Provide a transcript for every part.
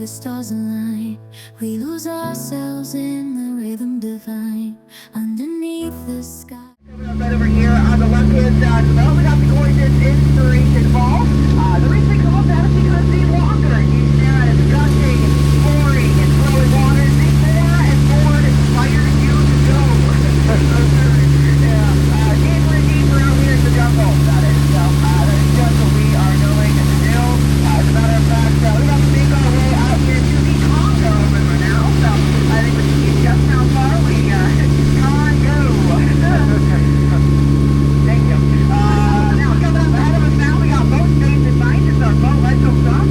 the stars align. We lose ourselves in the rhythm divine underneath the sky. Right over here on the left-hand side as well, we got the gorgeous Inspiration Falls. The reason we call that is because the longer you stare at its gushing, pouring, and flowing waters, the more and more inspired you to go. Deeper and deeper out here in the jungle, that is. So, that is just what we are going to do. As a matter of fact, we're about to make our way out here to the Congo River now. So, I think we can see just how far we Congo. Thank you. Now, coming up ahead of us now, we got Boat Space Advice. It's our boat rental shop.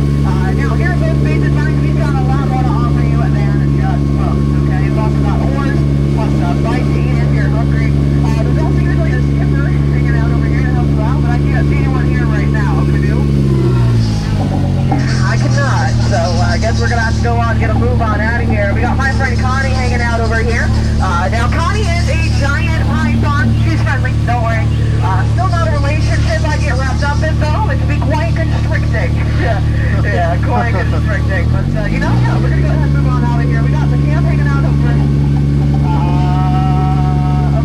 Now, here at Boat Space Advice, we've got a lot more to offer you than just boats, okay? We've also got oars, plus bites to eat if you're hungry. There's also usually a skipper hanging out over here to help you out, but I can't see anyone here right now. Canoe? I cannot, so I guess we're going to have to go on and get a move on out of here. We got my friend Connie hanging out over here. Now, Connie is a giant python. She's friendly, don't worry. Still not a relationship I get wrapped up in, though. It can be quite constricting. Yeah, quite constricting. But, we're going to go ahead and move on out of here. We got the camp hanging out over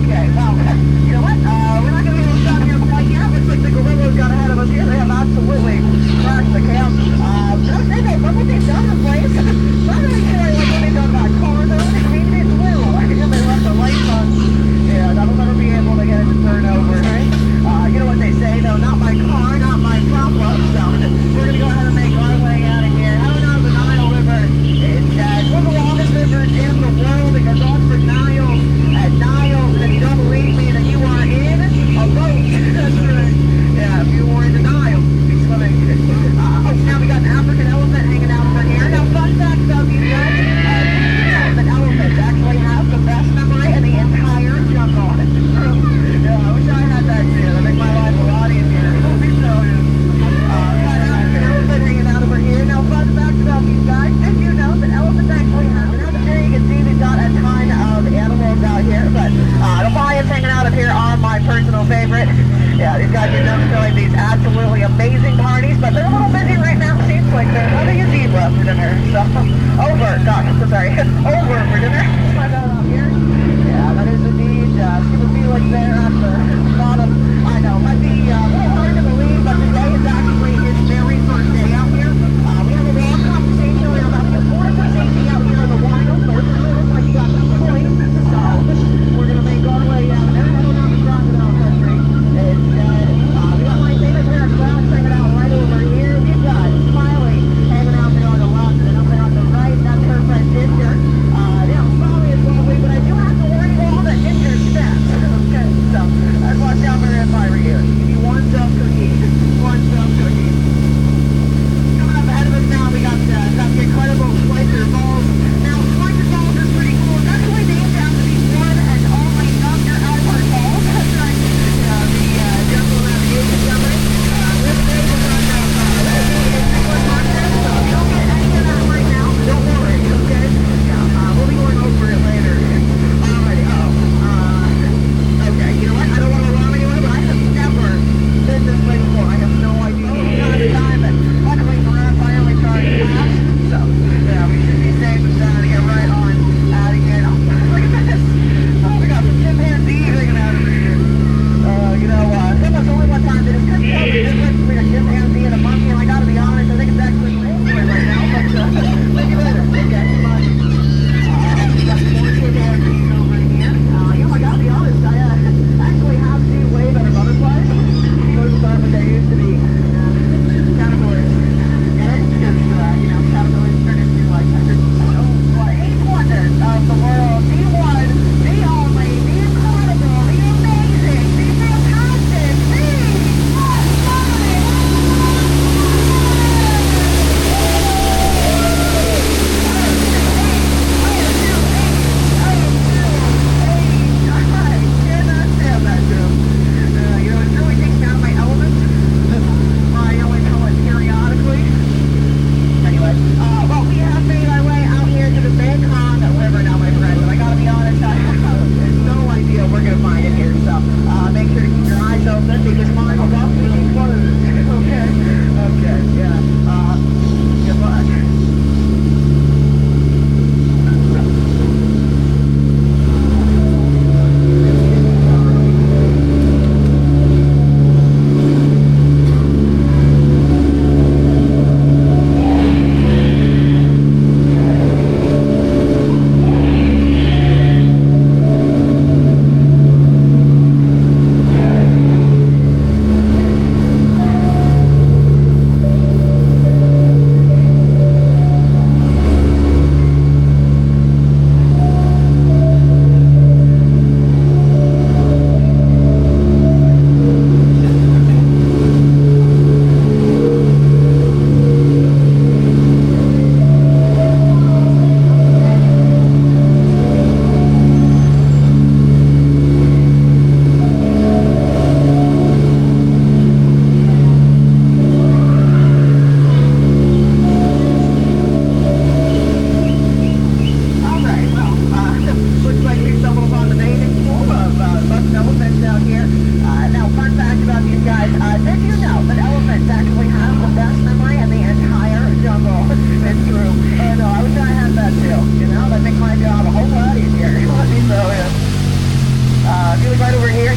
okay, well, you know what? We're not going to be able to stop here quite yet. Looks like the gorillas got ahead of us here. They have absolutely crashed the camp. Can I say that? Look what they've done to the place. Not really sure what they've done to that car, though. They painted it blue. I guess they left the lights on. Yeah, that'll never be able to get it to turn over, right? You know what they say, though? Not my car, not my problem. So, we're going to go ahead and make our way out of here. Out on the Nile River. It's one of the longest rivers in the world. It goes on for Nile and Nile. And if you don't believe me, then you are in a boat. That's right. Yeah, if you were in the Nile, you'd be swimming. Now we got an African elephant hanging out over here. Now, fun fact about these guys, an elephant actually has the best memory in the entire jungle. Yeah, I wish I had that too. That'd make my life a lot easier. So, we got an African elephant hanging out over here. Now, fun fact about these guys, did you know that elephants actually have, there you can see we've got a ton of animals out here, but the lions hanging out of here are my personal favorite. Yeah, these guys are known for these absolutely amazing parties, but they're a little busy right now. Seems like they're having a zebra for dinner. So, over for dinner. Find out out here. Yeah, that is indeed super Felix there at the bottom. I know, might be a little hard to believe, but today is actually his very first day out here. We have a long conversation. We're about to get more for safety out here in the wild, so it looks like you got some points. So, we're going to make our way out there. I don't know the crocodile country. We got my favorite pair of clouds hanging out right over here. We've got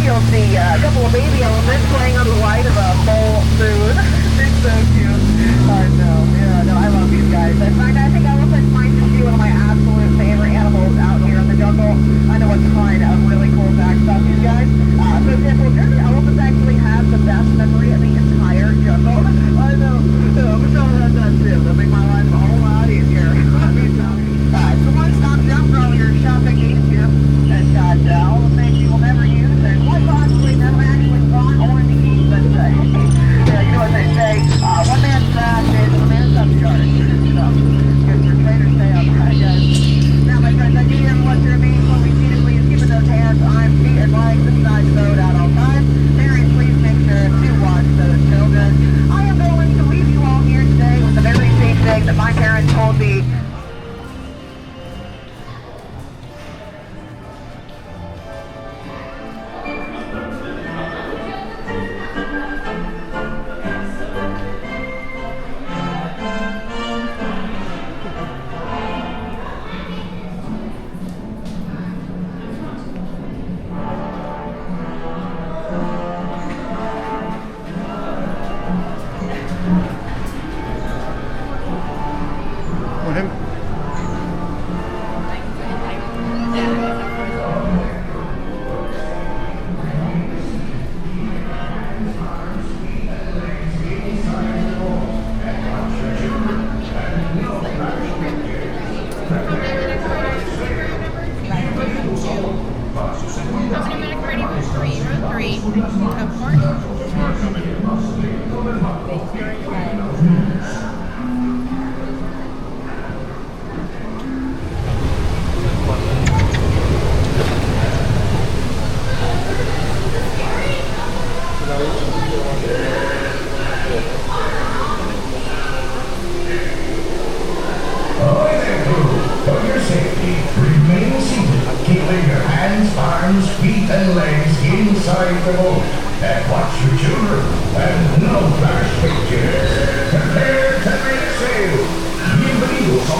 you'll see a couple of baby elephants playing on the light of a bowl soon. They're so cute. I know. Yeah, no, I love these guys. In fact, I think elephants might just be one of my absolute favorite animals out here in the jungle. I know a ton of really cool facts about these guys. For example, German elephants actually have the best memory in the entire jungle. I know. Michelle had that too. That make my life a whole lot easier. So one-stop shop for all your shopping needs here. And all the things you will never use and quite possibly never actually want or need. But yeah, you know what they say. One man's trash is a man's upcharge. So, good for Trader Sam. Guys. Now, my friends, I do hear what you're mean. What we see is please keep those hands, arms, feet, and legs inside the boat at all times. Parents, please make sure to watch those children. I am going to leave you all here today with the very same thing that my parents told me. Want him? For your safety, remain seated, keeping your hands, arms, feet, and legs inside the boat. And watch your children, and no flash pictures. Prepare to make sail. Bienvenidos a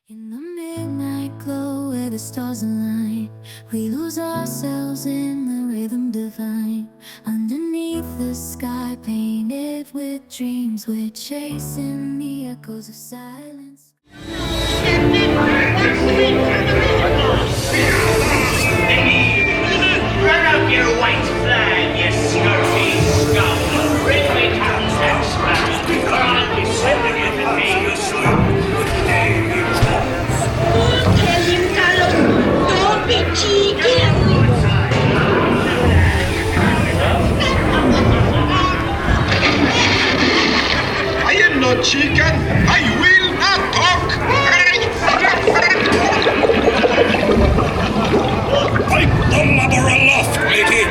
In the midnight glow where the stars align, we lose ourselves in the rhythm divine. Underneath the sky painted with dreams, we're chasing the echoes of silence. Run up your white flag, you scurvy scum! Bring me Captain's flag, or I'll be sending you to pay you Tell him, Callum, don't be cheeky. I am not chicken. I will not talk. Wipe the lubber aloft, matey.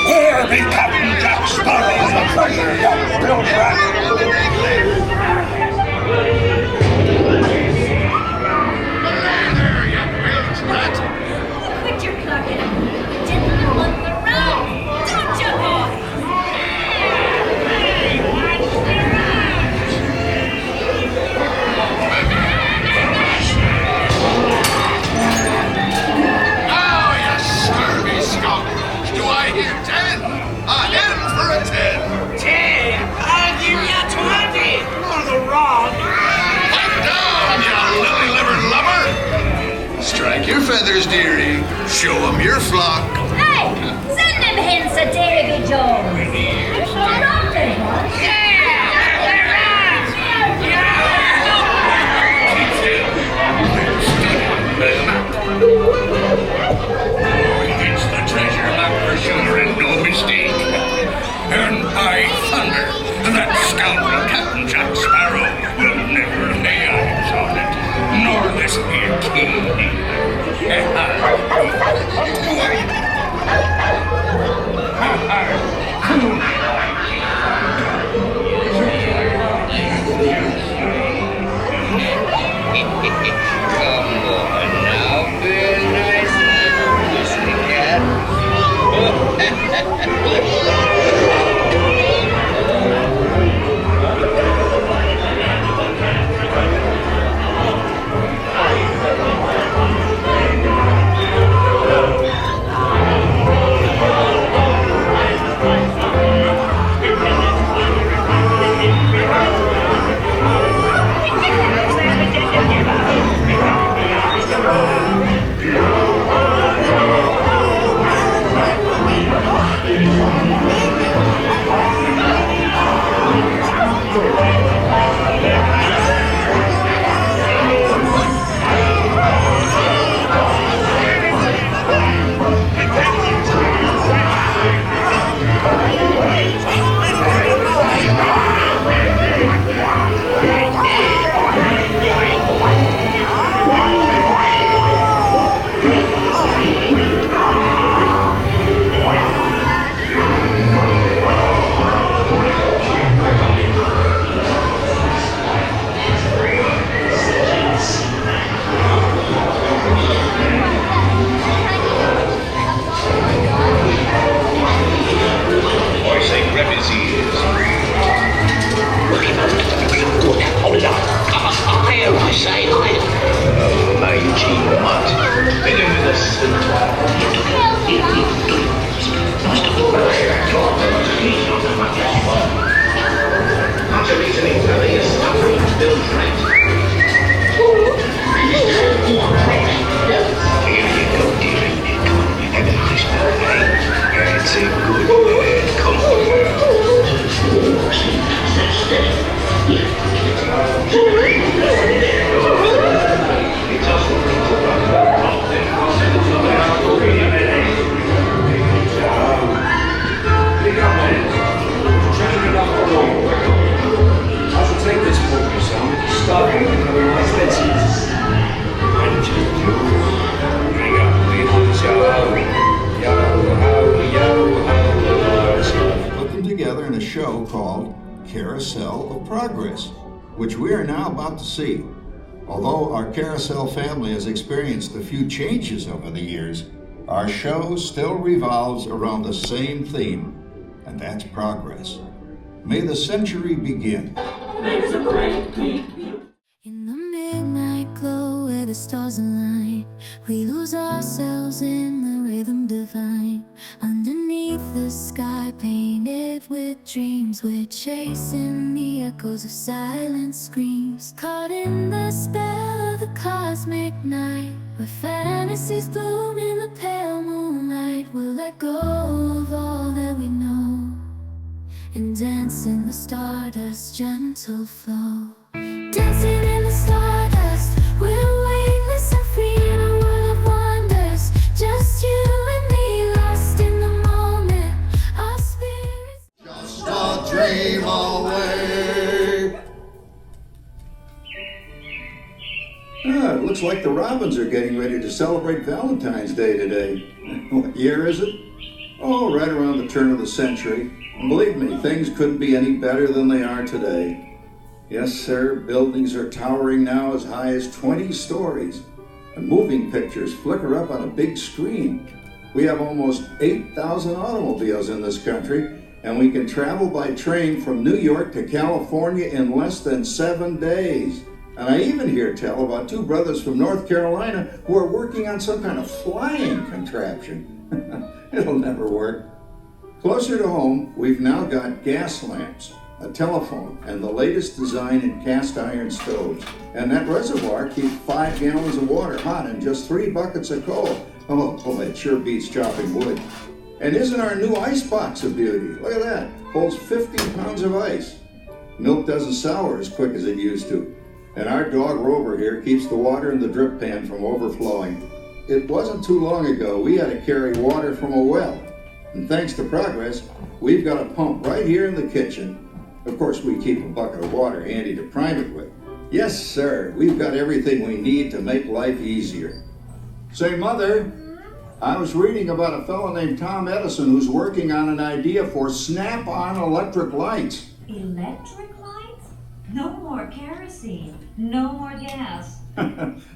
Where be Captain Jack Sparrow and the treasure, you blood rat? Quit your clucking. The gentleman won the round. Don't you, boy? Mrs. Deary. Show 'em your flock. Hey, send him hence a Davy Jones. Lovely one. It's the treasure map for sure and no mistake. And by thunder, that scoundrel Captain Jack Sparrow will never lay eyes on it, nor this here king Come on now, be nice and pussycat. show called Carousel of Progress, which we are now about to see. Although our Carousel family has experienced a few changes over the years, our show still revolves around the same theme, and that's progress. May the century begin. In the midnight glow where the stars align, we lose ourselves in the rhythm divine. Underneath the sky painted with dreams, we're chasing the echoes of silent screams. Caught in the spell of the cosmic night, where fantasies bloom in the pale moonlight. We'll let go of all that we know and dance in the stardust's gentle flow. Dancing in the stardust, we're weightless and free in a world of wonders. Just you and me, lost in the moment. Our spirits Just a dream away. It looks like the Robins are getting ready to celebrate Valentine's Day today. What year is it? Oh, right around the turn of the century. And believe me, things couldn't be any better than they are today. Yes, sir, buildings are towering now as high as 20 stories. And moving pictures flicker up on a big screen. We have almost 8,000 automobiles in this country, and we can travel by train from New York to California in less than 7 days. And I even hear tell about 2 brothers from North Carolina who are working on some kind of flying contraption. It'll never work. Closer to home, we've now got gas lamps. a telephone, and the latest design in cast iron stoves. And that reservoir keeps 5 gallons of water hot and just 3 buckets of coal. Oh boy, it sure beats chopping wood. And isn't our new ice box a beauty? Look at that. Holds 50 pounds of ice. Milk doesn't sour as quick as it used to. And our dog Rover here keeps the water in the drip pan from overflowing. It wasn't too long ago we had to carry water from a well. And thanks to progress, we've got a pump right here in the kitchen. Of course, we keep a bucket of water handy to prime it with. Yes, sir, we've got everything we need to make life easier. Say, Mother, I was reading about a fellow named Tom Edison who's working on an idea for snap-on electric lights. Electric lights? No more kerosene. No more gas.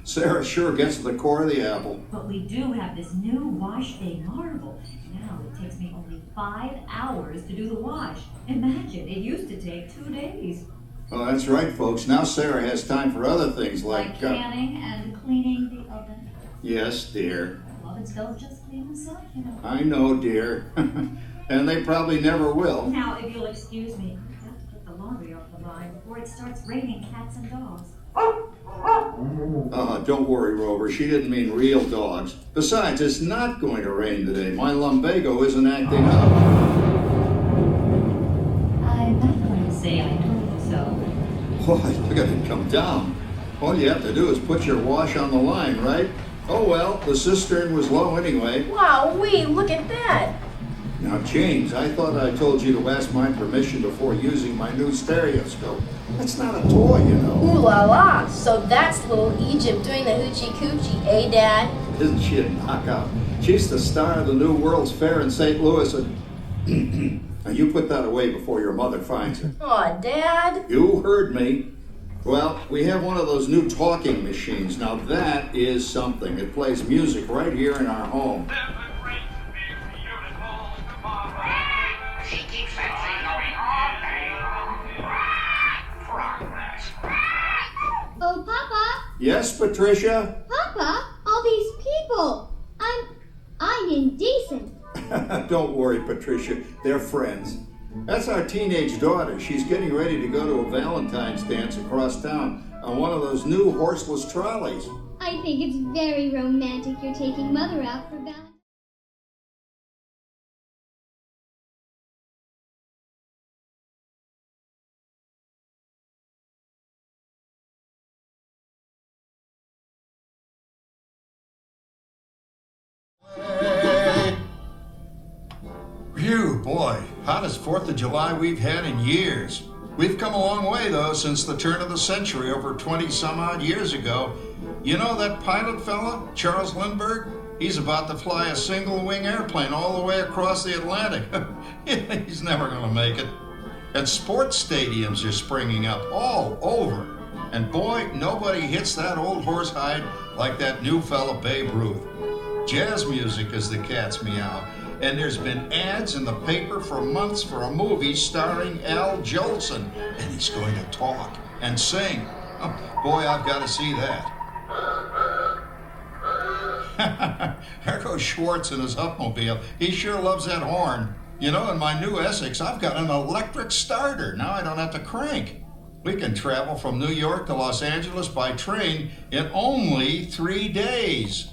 Sarah sure gets to the core of the apple. But we do have this new wash day marvel. Now it takes me only 5 hours to do the wash. Imagine, it used to take 2 days. Oh, that's right, folks. Now Sarah has time for other things Like canning and cleaning the oven. Yes, dear. The ovens don't just clean themselves, you know. I know, dear. And they probably never will. Now, if you'll excuse me, I've got to get the laundry off the line before it starts raining cats and dogs. Don't worry, Rover. She didn't mean real dogs. Besides, it's not going to rain today. My lumbago isn't acting up. I'm not going to say I told you so. Boy, look at it come down. All you have to do is put your wash on the line, right? Oh well, the cistern was low anyway. Wow-wee, look at that. Now, James, I thought I told you to ask my permission before using my new stereoscope. That's not a toy, you know. Ooh la la. So that's little Egypt doing the hoochie coochie, eh, Dad? Isn't she a knockout? She's the star of the new World's Fair in St. Louis. Now, you put that away before your mother finds it. Aw, Dad. You heard me. Well, we have one of those new talking machines. Now, that is something. It plays music right here in our home. She keeps that thing going all day long. Progress. Oh, Papa! Yes, Patricia? Papa, all these people! I'm indecent. Don't worry, Patricia. They're friends. That's our teenage daughter. She's getting ready to go to a Valentine's dance across town on one of those new horseless trolleys. I think it's very romantic you're taking Mother out for Valentine's. Phew, boy, hottest 4th of July we've had in years. We've come a long way, though, since the turn of the century, over 20-some-odd years ago. You know that pilot fella, Charles Lindbergh? He's about to fly a single-wing airplane all the way across the Atlantic. He's never going to make it. And sports stadiums are springing up all over. And boy, nobody hits that old horsehide like that new fella Babe Ruth. Jazz music is the cat's meow. And there's been ads in the paper for months for a movie starring Al Jolson. And he's going to talk and sing. Oh, boy, I've got to see that. There goes Schwartz in his Upmobile. He sure loves that horn. You know, in my new Essex, I've got an electric starter. Now I don't have to crank. We can travel from New York to Los Angeles by train in only 3 days.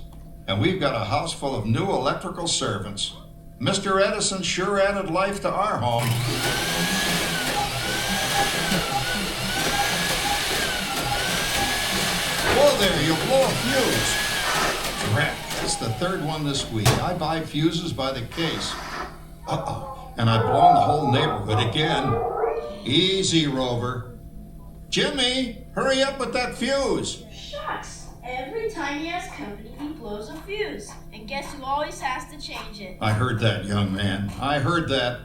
And we've got a house full of new electrical servants. Mr. Edison sure added life to our home. Whoa there, you blow a fuse. Crap, it's the 3rd one this week. I buy fuses by the case. Uh-oh, and I've blown the whole neighborhood again. Easy, Rover. Jimmy, hurry up with that fuse. Shucks. Every time he has company, he blows a fuse. And guess who always has to change it? I heard that, young man. I heard that.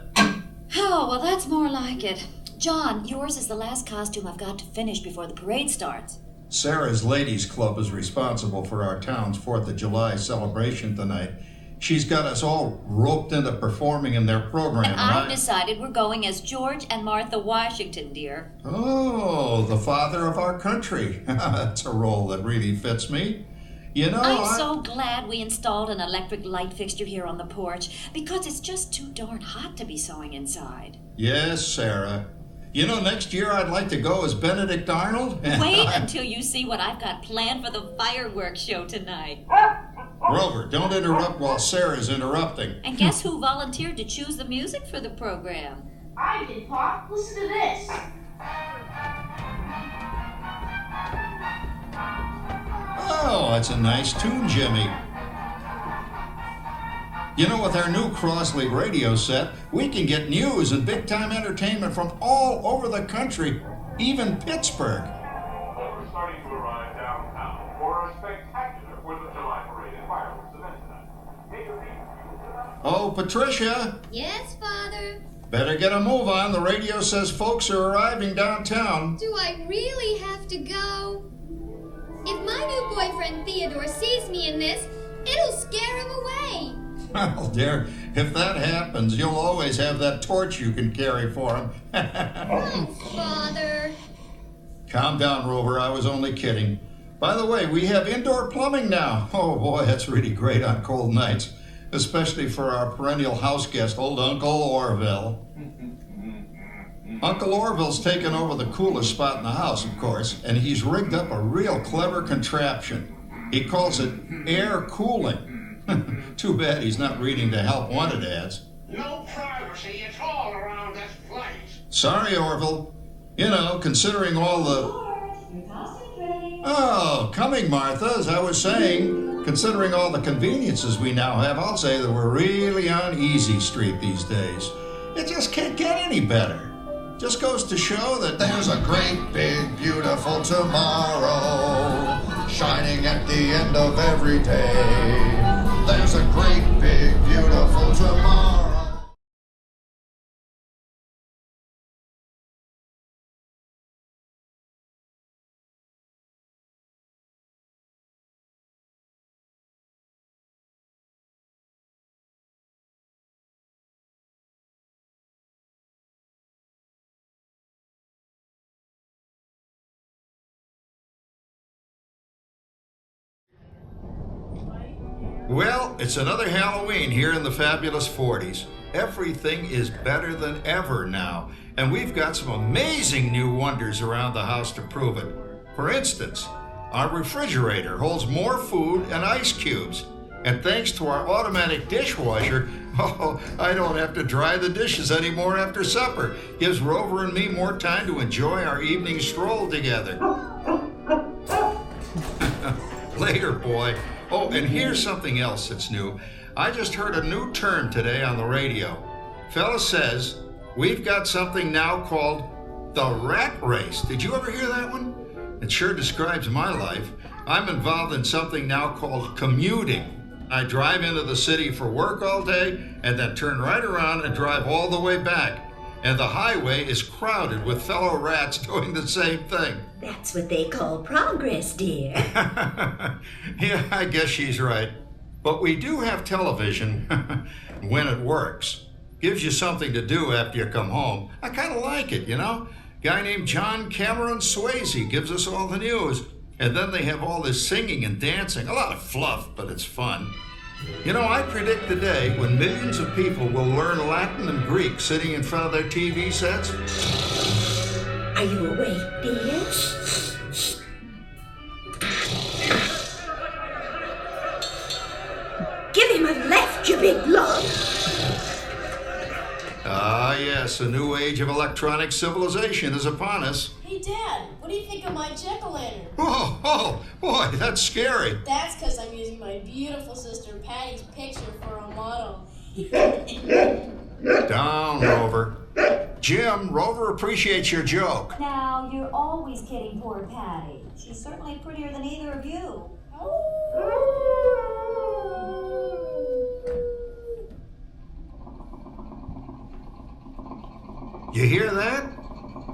Oh, well, that's more like it. John, yours is the last costume I've got to finish before the parade starts. Sarah's Ladies Club is responsible for our town's 4th of July celebration tonight. She's got us all roped into performing in their program. And I've decided we're going as George and Martha Washington, dear. Oh, the father of our country. That's a role that really fits me. You know, I'm so glad we installed an electric light fixture here on the porch, because it's just too darn hot to be sewing inside. Yes, Sarah. You know, next year I'd like to go as Benedict Arnold. Wait until you see what I've got planned for the fireworks show tonight. Rover, don't interrupt while Sarah's interrupting. And guess who volunteered to choose the music for the program? I did, Pop. Listen to this. Oh, that's a nice tune, Jimmy. You know, with our new Crossley radio set, we can get news and big-time entertainment from all over the country, even Pittsburgh. We're starting to arrive downtown for a spectacular 4th of July parade and fireworks event tonight. Oh, Patricia, Yes, Father? better get a move on. The radio says folks are arriving downtown. Do I really have to go? If my new boyfriend Theodore sees me in this, it'll scare him away. Well, dear, if that happens, you'll always have that torch you can carry for him. Oh, Father. Calm down, Rover. I was only kidding. By the way, we have indoor plumbing now. Oh, boy, that's really great on cold nights, especially for our perennial house guest, old Uncle Orville. Uncle Orville's taken over the coolest spot in the house, of course, and he's rigged up a real clever contraption. He calls it air cooling. Too bad he's not reading the help wanted ads. No privacy at all around this place. Sorry, Orville. You know, considering all the... Oh, coming, Martha. As I was saying, considering all the conveniences we now have, I'll say that we're really on easy street these days. It just can't get any better. Just goes to show that there's a great, big, beautiful tomorrow shining at the end of every day. There's a great, big, beautiful tomorrow. Well, it's another Halloween here in the fabulous 40s. Everything is better than ever now, and we've got some amazing new wonders around the house to prove it. For instance, our refrigerator holds more food and ice cubes, and thanks to our automatic dishwasher, I don't have to dry the dishes anymore after supper. Gives Rover and me more time to enjoy our evening stroll together. Later, boy. Oh, and here's something else that's new. I just heard a new term today on the radio. Fella says, we've got something now called the rat race. Did you ever hear that one? It sure describes my life. I'm involved in something now called commuting. I drive into the city for work all day and then turn right around and drive all the way back. And the highway is crowded with fellow rats doing the same thing. That's what they call progress, dear. Yeah, I guess she's right. But we do have television when it works. Gives you something to do after you come home. I kind of like it, you know? Guy named John Cameron Swayze gives us all the news. And then they have all this singing and dancing. A lot of fluff, but it's fun. You know, I predict the day when millions of people will learn Latin and Greek sitting in front of their TV sets. Are you awake, dear? Give him a left, you big lug. Ah, yes, a new age of electronic civilization is upon us. Hey, Dad, what do you think of my jack-o'-lantern? Oh, boy, that's scary. That's because I'm using my beautiful sister Patty's picture for a model. Down, Rover. Jim, Rover appreciates your joke. Now, you're always kidding poor Patty. She's certainly prettier than either of you. You hear that?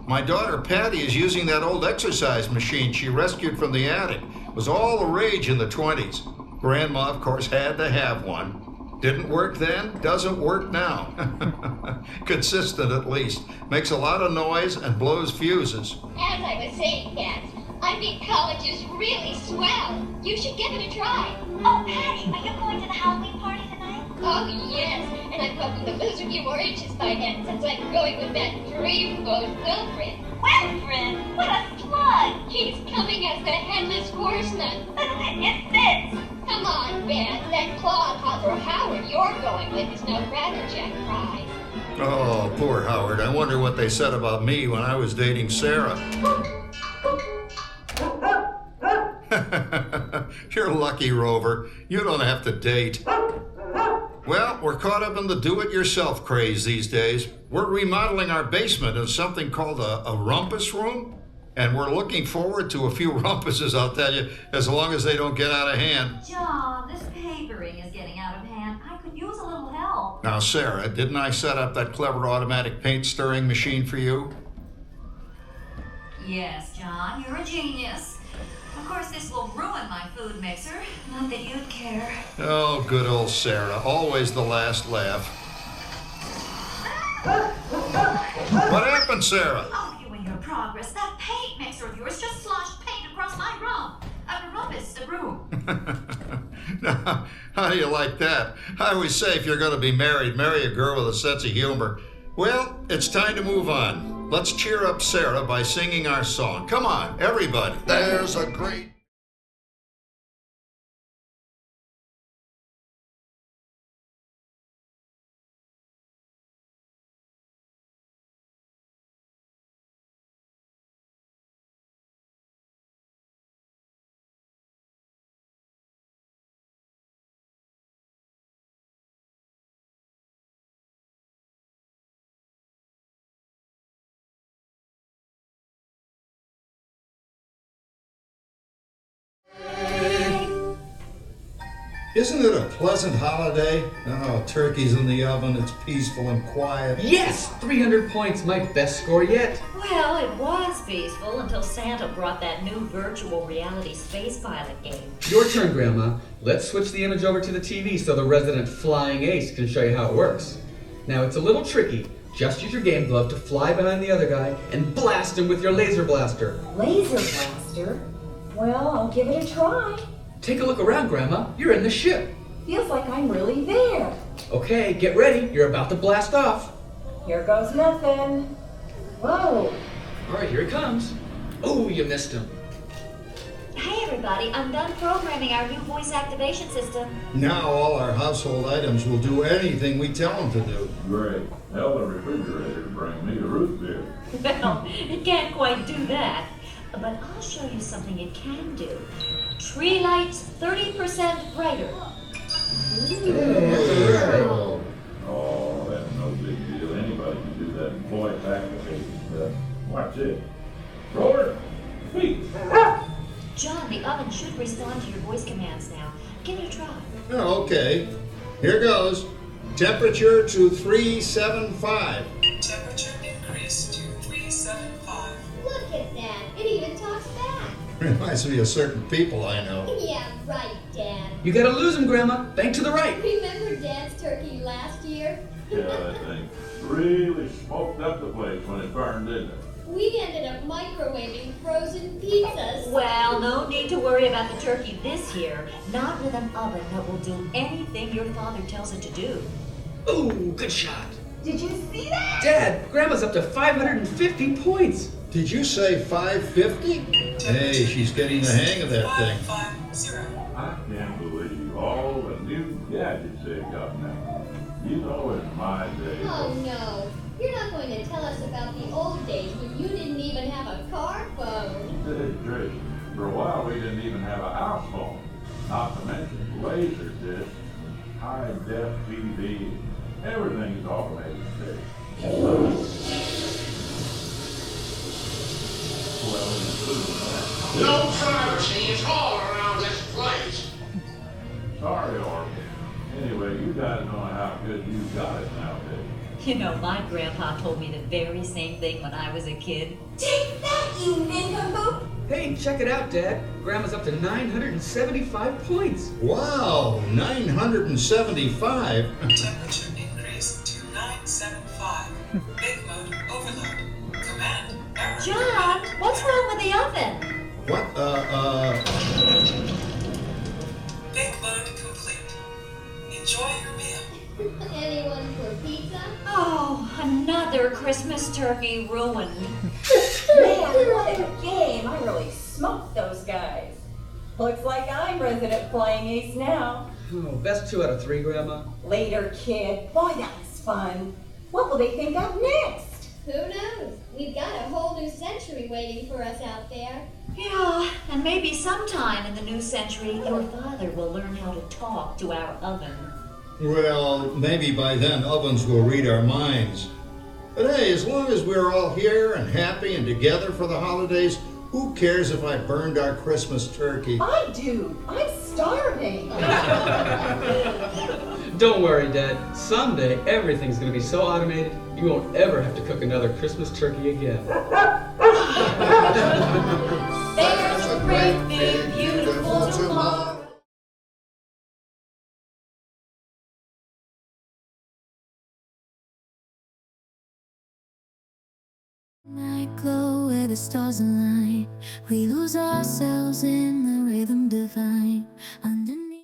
My daughter Patty is using that old exercise machine she rescued from the attic. It was all the rage in the 20s. Grandma, of course, had to have one. Didn't work then, doesn't work now. Consistent, at least. Makes a lot of noise and blows fuses. As I was saying, Dad, I think college is really swell. You should give it a try. Oh, Patty, are you going to the Halloween party tonight? Oh, yes. And I'm hoping to lose a few more inches by then since I'm going with that dreamboat Wilfred. Wilfred? What a slug! He's coming as the Headless Horseman. It fits. Come on, Ben. That clodhopper Howard you're going with is no Ratterjack prize. Oh, poor Howard. I wonder what they said about me when I was dating Sarah. You're lucky, Rover. You don't have to date. Well, we're caught up in the do-it-yourself craze these days. We're remodeling our basement in something called a rumpus room, and we're looking forward to a few rumpuses, I'll tell you, as long as they don't get out of hand. John, this papering is getting out of hand. I could use a little help. Now, Sarah, didn't I set up that clever automatic paint-stirring machine for you? Yes, John, you're a genius. Of course, this will ruin my food mixer. Not that you'd care. Oh, good old Sarah. Always the last laugh. What happened, Sarah? Oh, you and your progress. That paint mixer of yours just sloshed paint across my room. A rumpus, the room. Now, how do you like that? I always say if you're going to be married, marry a girl with a sense of humor. Well, it's time to move on. Let's cheer up Sarah by singing our song. Come on, everybody. There's a great... Isn't it a pleasant holiday? Oh, turkey's in the oven, it's peaceful and quiet. Yes! 300 points, my best score yet. Well, it was peaceful until Santa brought that new virtual reality space pilot game. Your turn, Grandma. Let's switch the image over to the TV so the resident flying ace can show you how it works. Now, it's a little tricky. Just use your game glove to fly behind the other guy and blast him with your laser blaster. Laser blaster? Well, I'll give it a try. Take a look around, Grandma. You're in the ship. Feels like I'm really there. Okay, get ready. You're about to blast off. Here goes nothing. Whoa. All right, here he comes. Oh, you missed him. Hey, everybody, I'm done programming our new voice activation system. Now all our household items will do anything we tell them to do. Great. Tell the refrigerator to bring me a root beer. Well, it can't quite do that. But I'll show you something it can do. Tree lights 30% brighter. Oh, that's no big deal. Anybody can do that voice activation stuff. Watch it. Roller, speak. John, the oven should respond to your voice commands now. Give it a try. Oh, okay. Here goes. Temperature to 375. Temperature increased to 375. Look at that. It even talks back. Reminds me of certain people I know. Yeah, right, Dad. You gotta lose him, Grandma. Bank to the right. Remember Dad's turkey last year? Yeah, that thing really smoked up the place when it burned, didn't it? We ended up microwaving frozen pizzas. Well, no need to worry about the turkey this year. Not with an oven that will do anything your father tells it to do. Ooh, good shot. Did you see that? Dad, Grandma's up to 550 points. Did you say 550? Hey, she's getting the hang of that thing. 550. I can't believe all the new gadgets they've got now. You know, in my day. Oh no. You're not going to tell us about the old days when you didn't even have a car phone. Hey, Trish, for a while we didn't even have a house phone. Not to mention laser discs, high-def TV. Everything is automated today. Well, including that. No privacy is all around this place. Sorry, Orville. Anyway, you guys know how good you got it nowadays. You know, my grandpa told me the very same thing when I was a kid. Take that, you nincompoop! Hey, check it out, Dad. Grandma's up to 975 points. Wow, 975? Temperature increased to 975. Big mode overload. Command error. John, what's wrong with the oven? What, Big mode complete. Enjoy your meal. Anyone for pizza? Oh, another Christmas turkey ruined. Man, what a game. I really smoked those guys. Looks like I'm Resident Flying Ace now. Oh, best 2 out of 3, Grandma. Later, kid. Boy, that was fun. What will they think of next? Who knows? We've got a whole new century waiting for us out there. Yeah, and maybe sometime in the new century, your father will learn how to talk to our oven. Well, maybe by then ovens will read our minds. But hey, as long as we're all here and happy and together for the holidays, who cares if I burned our Christmas turkey? I do. I'm starving. Don't worry, Dad. Someday, everything's going to be so automated, you won't ever have to cook another Christmas turkey again. There's a great big beautiful tomorrow. Night glow where the stars align. We lose ourselves in the rhythm divine.